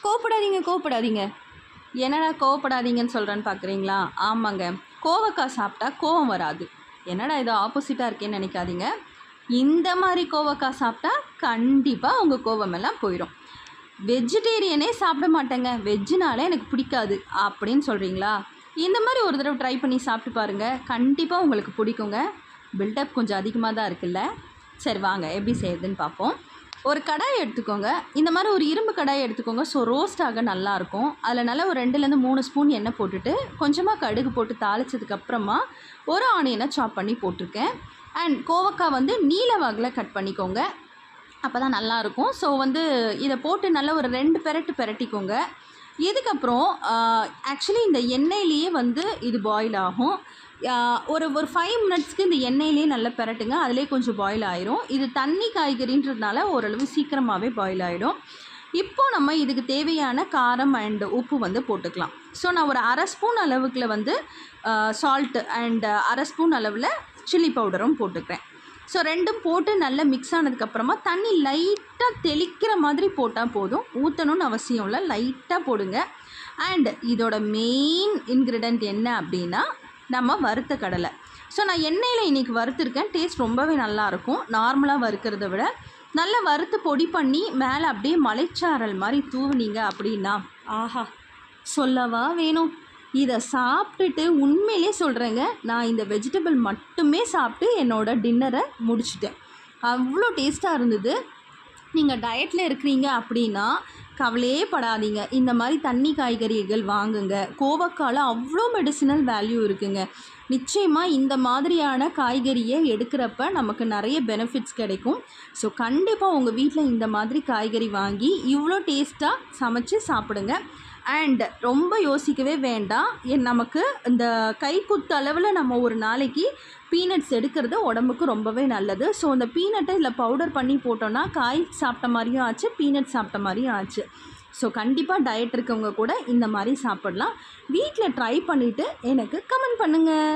கோவப்படாதீங்க கோவப்படாதீங்க. என்னடா கோவப்படாதீங்கன்னு சொல்கிறேன்னு பார்க்குறீங்களா? ஆமாங்க, கோவக்காய் சாப்பிட்டா கோவம் வராது. என்னடா இது ஆப்போசிட்டாக இருக்கேன்னு நினைக்காதீங்க. இந்த மாதிரி கோவக்காய் சாப்பிட்டா கண்டிப்பாக உங்கள் கோவமெல்லாம் போயிடும். வெஜிடேரியனே சாப்பிட மாட்டேங்க, வெஜ்ஜுனாலே எனக்கு பிடிக்காது அப்படின்னு சொல்கிறீங்களா? இந்த மாதிரி ஒரு தடவை ட்ரை பண்ணி சாப்பிட்டு பாருங்கள், கண்டிப்பாக உங்களுக்கு பிடிக்குங்க. பில்டப் கொஞ்சம் அதிகமாக தான் இருக்குல்ல. சரி வாங்க எப்படி செய்யுதுன்னு பார்ப்போம். ஒரு கடாய் எடுத்துக்கோங்க. இந்த மாதிரி ஒரு இரும்பு கடாய் எடுத்துக்கோங்க. ஸோ ரோஸ்ட் ஆக நல்லாயிருக்கும். அதில் நல்லா ஒரு 2லேருந்து 3 ஸ்பூன் எண்ணெய் போட்டுட்டு கொஞ்சமாக கடுகு போட்டு தாளித்ததுக்கப்புறமா ஒரு ஆனியனை சாப் பண்ணி போட்டிருக்கேன். அண்ட் கோவக்காய் வந்து நீல வாகில் கட் பண்ணிக்கோங்க, அப்போ தான் நல்லாயிருக்கும். ஸோ வந்து இதை போட்டு நல்லா ஒரு 2 பெரட்டிக்கோங்க. இதுக்கப்புறம் ஆக்சுவலி இந்த எண்ணெயிலேயே வந்து இது பாயில் ஆகும். ஒரு 5 மினிட்ஸ்க்கு இந்த எண்ணெயிலே நல்லா பெரட்டுங்க, அதிலே கொஞ்சம் பாயில் ஆயிரும். இது தண்ணி காய்கறின்றதுனால ஓரளவு சீக்கிரமாகவே பாயில் ஆகிடும். இப்போது நம்ம இதுக்கு தேவையான காரம் அண்ட் உப்பு வந்து போட்டுக்கலாம். ஸோ நான் ஒரு 1/2 ஸ்பூன் அளவுக்குள்ள வந்து சால்ட்டு அண்ட் 1/2 ஸ்பூன் அளவில் சில்லி பவுடரும் போட்டுக்கிறேன். ஸோ 2ம் போட்டு நல்லா மிக்ஸ் ஆனதுக்கப்புறமா தண்ணி லைட்டாக தெளிக்கிற மாதிரி போட்டால் போதும், ஊற்றணும்னு அவசியம் இல்லை, லைட்டாக போடுங்க. அண்ட் இதோட மெயின் இன்க்ரீடியன்ட் என்ன அப்படின்னா நம்ம வறுத்த கடலை. ஸோ நான் எண்ணெயில் இன்றைக்கி வறுத்துருக்கேன். டேஸ்ட் ரொம்பவே நல்லாயிருக்கும். நார்மலாக வறுக்கிறத விட நல்லா வறுத்து பொடி பண்ணி மேலே அப்படியே மலைச்சாரல் மாதிரி தூவுனீங்க அப்படின்னா ஆஹா சொல்லவா வேணும். இதை சாப்பிட்டுட்டு உண்மையிலே சொல்கிறேங்க, நான் இந்த வெஜிடபிள் மட்டுமே சாப்பிட்டு என்னோடய டின்னரை முடிச்சிட்டேன். அவ்வளோ டேஸ்ட்டாக இருந்தது. நீங்கள் டயட்டில் இருக்கிறீங்க அப்படின்னா கவலையே படாதீங்க, இந்த மாதிரி தண்ணி காய்கறிகள் வாங்குங்க. கோவக்காயில் அவ்வளோ மெடிசினல் வேல்யூ இருக்குங்க. நிச்சயமாக இந்த மாதிரியான காய்கறியை எடுக்கிறப்ப நமக்கு நிறைய பெனிஃபிட்ஸ் கிடைக்கும். ஸோ கண்டிப்பாக உங்கள் வீட்டில் இந்த மாதிரி காய்கறி வாங்கி இவ்வளோ டேஸ்ட்டாக சமைச்சு சாப்பிடுங்க. அண்ட் ரொம்ப யோசிக்கவே வேண்டாம், நமக்கு இந்த கைக்குத்து அளவில் நம்ம ஒரு நாளைக்கு பீனட்ஸ் எடுக்கிறது உடம்புக்கு ரொம்பவே நல்லது. ஸோ அந்த பீனட்டை இதில் பவுடர் பண்ணி போட்டோன்னா காய் சாப்பிட்ட மாதிரியும் ஆச்சு, பீனட் சாப்பிட்ட மாதிரியும் ஆச்சு. ஸோ கண்டிப்பாக டயட் இருக்கவங்க கூட இந்த மாதிரி சாப்பிடலாம். வீட்டில் ட்ரை பண்ணிவிட்டு எனக்கு கமெண்ட் பண்ணுங்கள்.